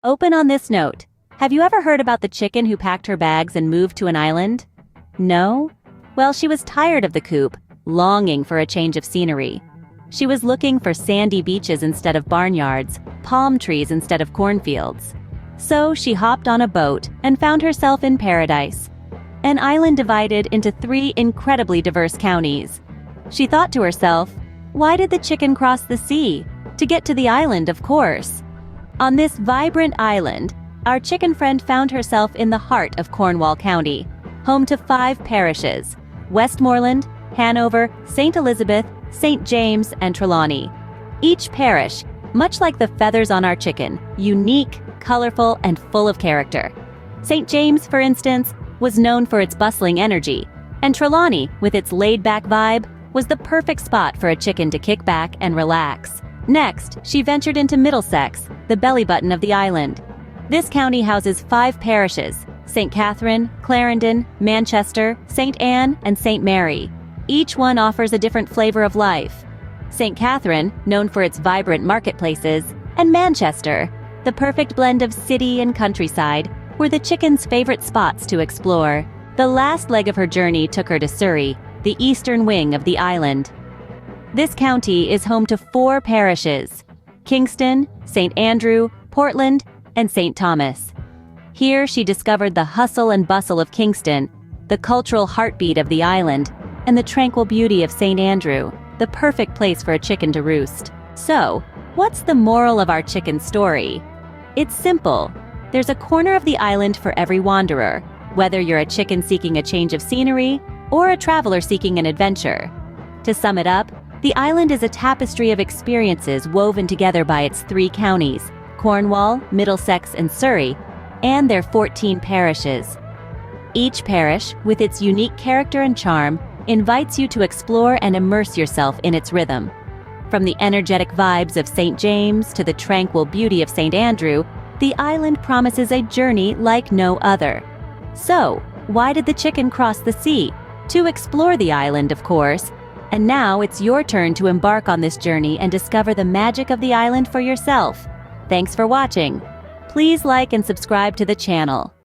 Open on this note. Have you ever heard about the chicken who packed her bags and moved to an island? No? Well, she was tired of the coop, longing for a change of scenery. She was looking for sandy beaches instead of barnyards, palm trees instead of cornfields. So she hopped on a boat and found herself in paradise, an island divided into 3 incredibly diverse counties. She thought to herself, why did the chicken cross the sea? To get to the island, of course. On this vibrant island, our chicken friend found herself in the heart of Cornwall County, home to 5 parishes: Westmoreland, Hanover, St. Elizabeth, St. James, and Trelawney. Each parish, much like the feathers on our chicken, unique, colorful, and full of character. St. James, for instance, was known for its bustling energy, and Trelawney, with its laid-back vibe, was the perfect spot for a chicken to kick back and relax. Next, she ventured into Middlesex, the belly button of the island. This county houses 5 parishes: St. Catherine, Clarendon, Manchester, St. Anne, and St. Mary. Each one offers a different flavor of life. St. Catherine, known for its vibrant marketplaces, and Manchester, the perfect blend of city and countryside, were the chicken's favorite spots to explore. The last leg of her journey took her to Surrey, the eastern wing of the island. This county is home to 4 parishes: Kingston, St. Andrew, Portland, and St. Thomas. Here she discovered the hustle and bustle of Kingston, the cultural heartbeat of the island, and the tranquil beauty of St. Andrew, the perfect place for a chicken to roost. So, what's the moral of our chicken story? It's simple. There's a corner of the island for every wanderer, whether you're a chicken seeking a change of scenery or a traveler seeking an adventure. To sum it up, the island is a tapestry of experiences woven together by its 3 counties: Cornwall, Middlesex, and Surrey, and their 14 parishes. Each parish, with its unique character and charm, invites you to explore and immerse yourself in its rhythm. From the energetic vibes of St. James to the tranquil beauty of St. Andrew, the island promises a journey like no other. So, why did the chicken cross the sea? To explore the island, of course. And now it's your turn to embark on this journey and discover the magic of the island for yourself. Thanks for watching. Please like and subscribe to the channel.